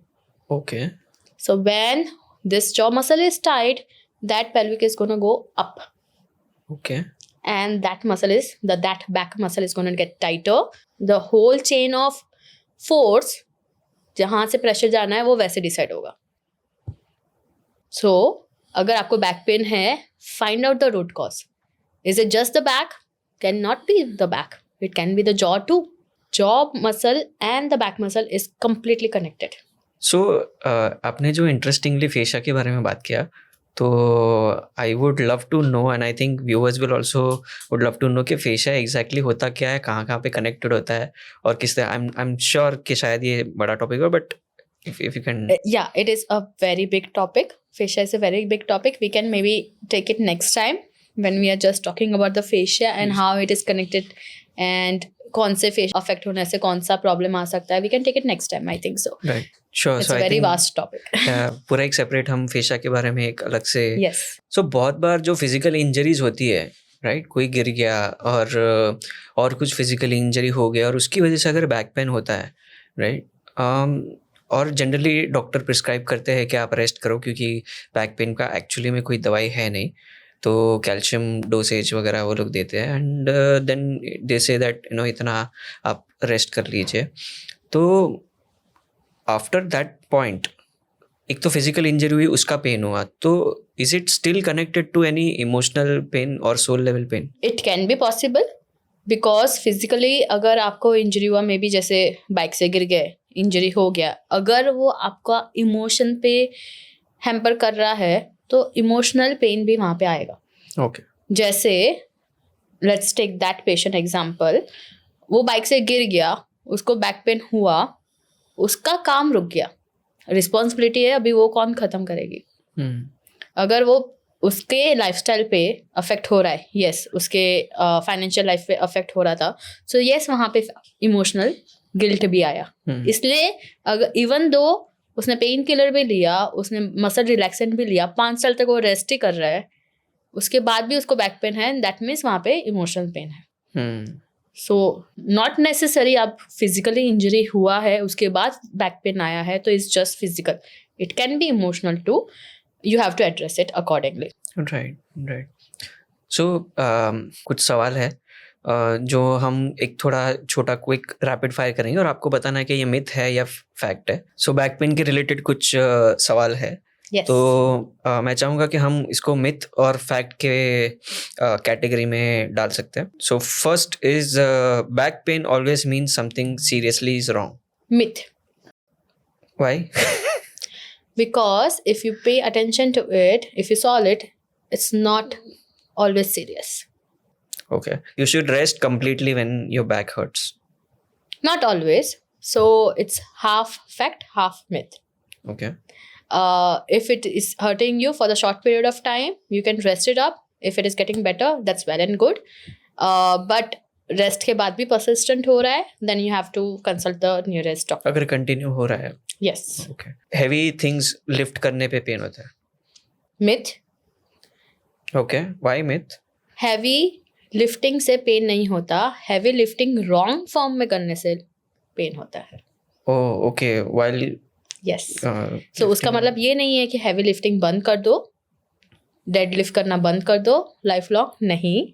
Okay. So when this jaw muscle is tight, that pelvic is going to go up. Okay. And that muscle is that back muscle is going to get tighter. The whole chain of force जहाँ से प्रेशर जाना है वो वैसे डिसाइड होगा. So अगर आपको बैक पेन है, find out the root cause. Is it just the back? Cannot be the back. It can be the jaw too. Jaw muscle and the back muscle is completely connected. So आपने जो इंटरेस्टिंगली फेशिया के बारे में बात किया, तो I would love to know and I think viewers will also would love to know कि फेशिया एग्जैक्टली होता क्या है, कहाँ कहाँ पे कनेक्टेड होता है और किस तरह. आई एम श्योर कि शायद ये बड़ा टॉपिक हो, but if you can. Yeah, it is a very big topic. Fascia is a very big topic. We can maybe take it next time when we are just talking about the fascia and how it is connected and कौन से fascia affect होने से कौन सा problem आ सकता है. We can take it next time, I think so. Right. Sure. It's so a very I think, vast topic. पूरा एक सेपरेट हम फेशिया के बारे में एक अलग से. Yes. So बहुत बार जो फिजिकल इंजरीज होती है, राइट, कोई गिर गया और कुछ फिजिकल इंजरी हो गया और उसकी वजह से अगर बैक पेन होता है, राइट, और जनरली डॉक्टर प्रिस्क्राइब करते हैं कि आप रेस्ट करो क्योंकि बैक पेन का एक्चुअली में कोई दवाई है नहीं, तो कैल्शियम डोसेज वगैरह वो लोग देते हैं and then they say that इतना आप रेस्ट कर लीजिए. तो आफ्टर दैट पॉइंट एक तो फिजिकल इंजरी हुई, उसका पेन हुआ, तो is it still connected to any emotional pain और soul level pain? It can be possible because physically अगर आपको इंजरी हुआ, मे बी जैसे बाइक से गिर गए, इंजरी हो गया, अगर वो आपका इमोशन पे हैम्पर कर रहा है तो इमोशनल पेन भी वहाँ पे आएगा. ओके. जैसे let's take that patient example, वो बाइक से गिर गया, उसको बैक पेन हुआ, उसका काम रुक गया, रिस्पॉन्सिबिलिटी है, अभी वो कौन ख़त्म करेगी? अगर वो उसके लाइफस्टाइल पे अफेक्ट हो रहा है, यस, उसके फाइनेंशियल लाइफ पे अफेक्ट हो रहा था, सो यस वहाँ पे इमोशनल गिल्ट भी आया। इसलिए अगर इवन दो उसने पेन किलर भी लिया, उसने मसल रिलैक्सेंट भी लिया, 5 साल तक वो रेस्ट ही कर रहा है, उसके बाद भी उसको बैक पेन है, दैट मीन्स वहाँ पे इमोशनल पेन है। सो नॉट नेसेसरी आप फिजिकली इंजरी हुआ है उसके बाद बैक पेन आया है तो it's just physical, it can be emotional too, you have to address it accordingly. Right, right. So कुछ सवाल है जो हम एक थोड़ा छोटा क्विक रैपिड फायर करेंगे और आपको बताना है कि ये मिथ है या फैक्ट है। सो बैक पेन के रिलेटेड कुछ सवाल है। Yes. तो मैं चाहूँगा कि हम इसको मिथ और फैक्ट के कैटेगरी में डाल सकते हैं। So first is back pain always means something seriously is wrong. Myth. Why? Because if you pay attention to it, if you solve it, it's not always serious. Okay. You should rest completely when your back hurts. Not always. So it's half fact, half myth. Okay. If it is hurting you for the short period of time, you can rest it up. If it is getting better, that's well and good. But rest के बाद भी persistent हो रहा है, then you have to consult the nearest doctor. अगर कंटिन्यू हो रहा है। Yes. Okay. Heavy things lift करने पे पेन होता है। Myth. Okay. Why myth? Heavy lifting से पेन नहीं होता, heavy lifting wrong form में करने से पेन होता है। Oh, okay. While Yes. So उसका मतलब ये नहीं है कि heavy lifting बंद कर दो, डेड लिफ्ट करना बंद कर दो लाइफ लॉन्ग, नहीं,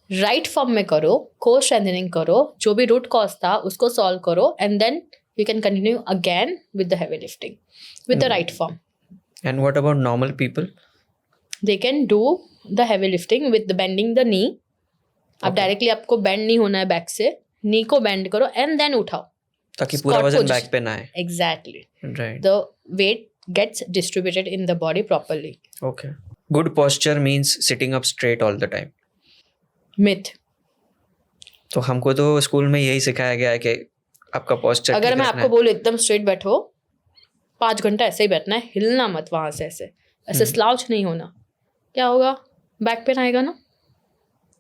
राइट फॉर्म में करो, कोर स्ट्रेंथनिंग करो, जो भी रूट कॉज था उसको सॉल्व करो, and then you can continue again with the heavy lifting with the right form. And what about normal people? They can do the heavy lifting with the bending the knee. अब डायरेक्टली आपको बेंड नहीं होना है बैक से, नी को बेंड करो एंड देन उठाओ ताकि पूरा Squat वजन position. बैक पे ना आए। Exactly, Right. the weight gets distributed in the body properly. Okay. Good posture means sitting up straight all the time. Myth. तो हमको तो स्कूल में यही सिखाया गया है कि आपका posture अगर ठीक मैं रखना आपको बोलूँ एकदम स्ट्रेट बैठो, 5 घंटा ऐसे ही बैठना है, हिलना मत वहां से, ऐसे स्लाउच नहीं होना, क्या होगा? बैक पेन आएगा ना।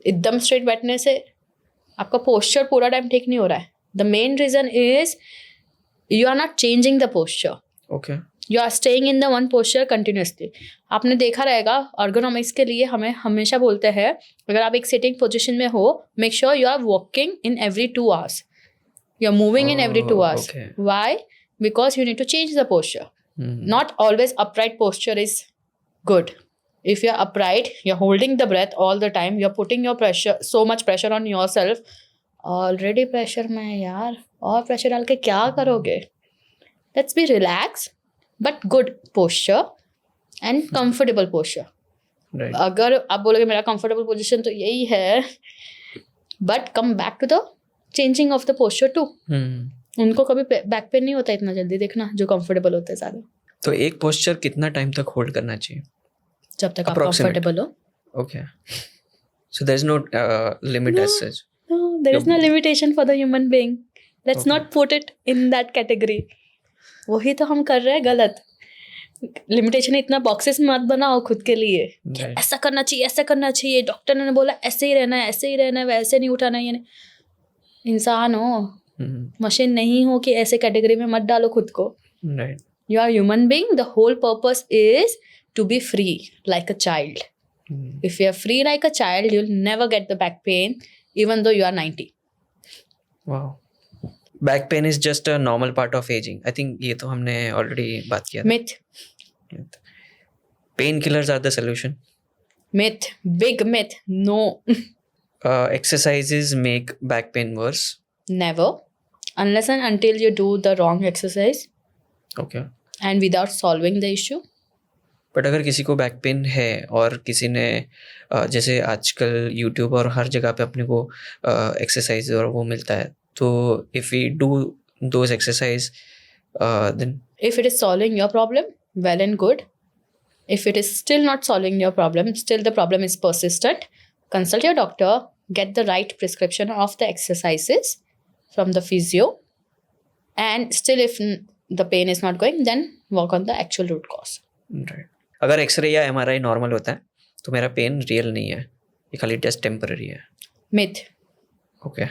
एकदम स्ट्रेट बैठने से आपका पोस्चर पूरा टाइम ठीक नहीं हो रहा है। The main reason is you are not changing the posture, है। Okay. You are staying in the one posture continuously. आपने देखा रहेगा ergonomics के लिए हमें हमेशा बोलते हैं अगर आप एक सिटिंग पोजिशन में हो, make sure you are walking in every 2 hours, you are moving in every 2 hours. Okay. Why? Because you need to change the posture. Not always upright posture is good. If you're upright, you're holding the breath all the time, you're putting your pressure, so much pressure on yourself. Already pressure में है यार, और pressure डाल के क्या करोगे? Let's be relaxed, but good posture and comfortable posture. Right. अगर आप बोलोगे मेरा comfortable position तो यही है, but come back to the changing of the posture too. उनको कभी बैक पेन नहीं होता इतना जल्दी, देखना जो कंफर्टेबल होते हैं सारे। तो एक पोस्चर कितना टाइम तक होल्ड करना चाहिए? जब तक आप Approximate. कंफर्टेबल हो। Okay. So there's no limit as such. No, there is no limitation for the human being. Let's Okay. not put it in that category. वही तो हम कर रहे हैं गलत। लिमिटेशन इतना बॉक्सेस मत बनाओ खुद के लिए। Right. ऐसा करना चाहिए, ऐसा करना चाहिए, डॉक्टर ने बोला ऐसे ही रहना है, ऐसे ही रहना है, वैसे नहीं उठाना है, ये नहीं। इंसान हो, मशीन नहीं हो कि ऐसे कैटेगरी में मत डालो खुद को। Right. You are human being. The whole purpose is to be free like a child. If you are free like a child, you'll never get the back pain even though you are 90. Wow. Back pain is just a normal part of aging. I think ये तो हमने already बात किया था। Myth. Painkillers are the solution. Myth. Big myth. No. Exercises make back pain worse. Never. Unless and until you do the wrong exercise Okay. and without solving the issue. But अगर किसी को बैक पेन है और किसी ने जैसे आजकल यूट्यूब और हर जगह पे अपने को एक्सरसाइज और वो मिलता है, तो if we do those exercise then If it is solving your problem, well and good. If it is still not solving your problem, still the problem is persistent, consult your doctor, get the right prescription of the exercises from the physio, and still if the pain is not going, then work on the actual root cause. Right. अगर एक्सरे या एमआरआई नॉर्मल होता है तो मेरा पेन रियल नहीं है, ये खाली टेस्ट टेम्पररी है. Myth. Okay.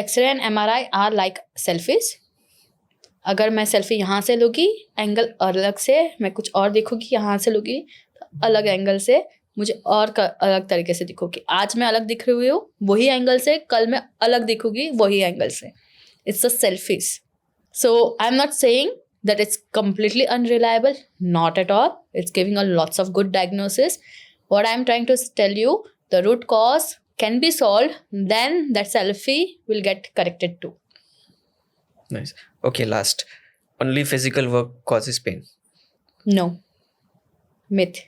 X-ray and MRI are like selfies. अगर मैं सेल्फी यहाँ से लूँगी एंगल अलग से, मैं कुछ और देखूँगी, यहाँ से लूँगी अलग एंगल से, मुझे और अलग तरीके से दिखूँगी. आज मैं अलग दिख रही हूँ वही एंगल से, कल मैं अलग दिखूँगी वही एंगल से. It's a selfies. So I am not saying that it's completely unreliable, not at all. It's giving a lots of good diagnosis. What I'm trying to tell you, the root cause can be solved, then that selfie will get corrected too. Nice. Okay, last. Only physical work causes pain. No. Myth.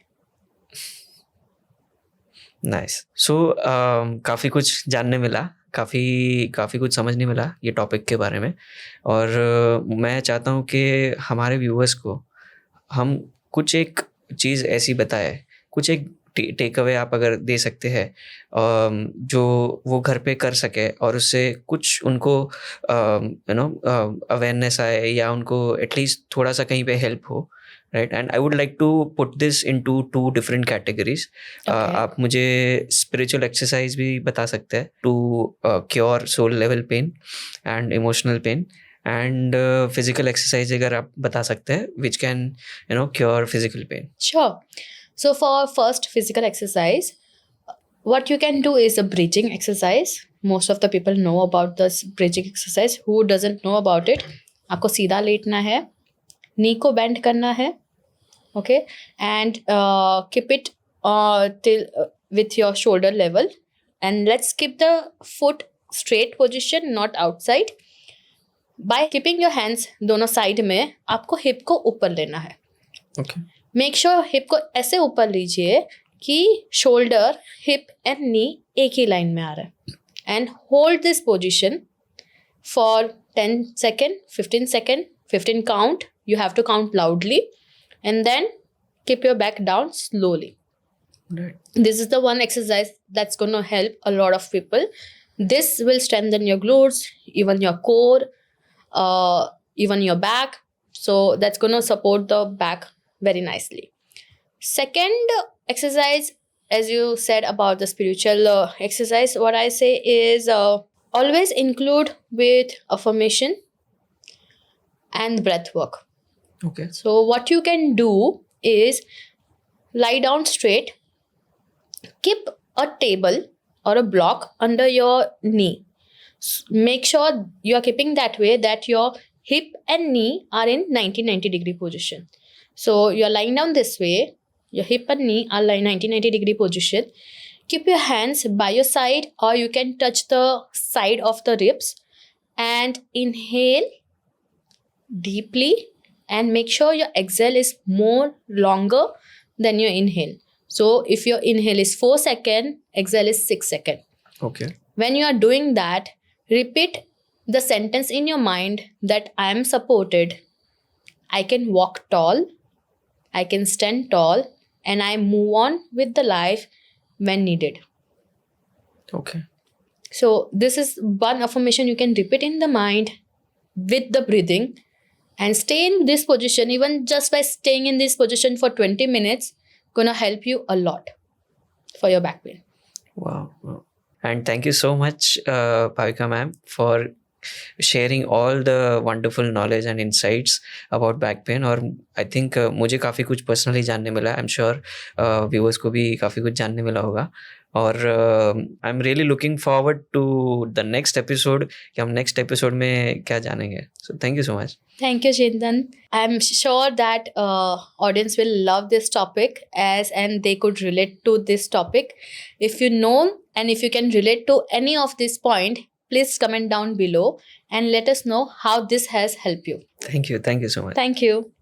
Nice. So काफ़ी कुछ जानने मिला, काफ़ी कुछ समझने मिला ये टॉपिक के बारे में. और मैं चाहता हूँ कि हमारे व्यूअर्स को हम कुछ एक चीज़ ऐसी बताए, कुछ एक टेक अवे आप अगर दे सकते हैं जो वो घर पे कर सके और उससे कुछ उनको अवेयरनेस आए या उनको एटलीस्ट थोड़ा सा कहीं पे हेल्प हो, right. And I would like to put this into 2 different categories. आप मुझे स्पिरिचुअल एक्सरसाइज भी बता सकते हैं to cure soul level pain and emotional pain, and physical exercise अगर आप बता सकते हैं which can cure physical pain. Sure. So for first physical exercise, what you can do is a breathing exercise. Most of the people know about this breathing exercise. Who doesn't know about it? आपको सीधा लेटना है, नी को बेंड करना है, okay, and keep it till with your shoulder level, and let's keep the foot straight position, not outside. By keeping your hands दोनों साइड में, आपको हिप को ऊपर लेना है. ओके. मेक श्योर हिप को ऐसे ऊपर लीजिए कि शोल्डर, हिप एंड नी एक ही लाइन में आ रहा है. And hold this position for 10 second, 15 second, 15 count. You have to count loudly, and then keep your back down slowly. Right. This is the one exercise that's going to help a lot of people. This will strengthen your glutes, even your core, even your back. So that's going to support the back very nicely. Second exercise, as you said about the spiritual exercise, what I say is always include with affirmation and breath work. Okay. So what you can do is lie down straight, keep a table or a block under your knee. Make sure you are keeping that way that your hip and knee are in 90 degree position. So you are lying down this way, your hip and knee are lying 90 degree position. Keep your hands by your side, or you can touch the side of the ribs, and inhale deeply, and make sure your exhale is more longer than your inhale. So if your inhale is 4 seconds, exhale is 6 seconds. Okay. When you are doing that, repeat the sentence in your mind that I am supported, I can walk tall, I can stand tall, and I move on with the life when needed. Okay. So this is one affirmation you can repeat in the mind with the breathing, and stay in this position. Even just by staying in this position for 20 minutes gonna help you a lot for your back pain. Wow. And thank you so much, Bhavika ma'am, for sharing all the wonderful knowledge and insights about back pain. और I think मुझे काफ़ी कुछ personally जानने मिला. I'm sure viewers को भी काफ़ी कुछ जानने मिला होगा. और I'm really looking forward to the next episode कि हम next episode में क्या जानेंगे. So thank you so much. Thank you, Chintan. I'm sure that audience will love this topic and they could relate to this topic. If you know and if you can relate to any of this point, please comment down below and let us know how this has helped you. Thank you so much. Thank you.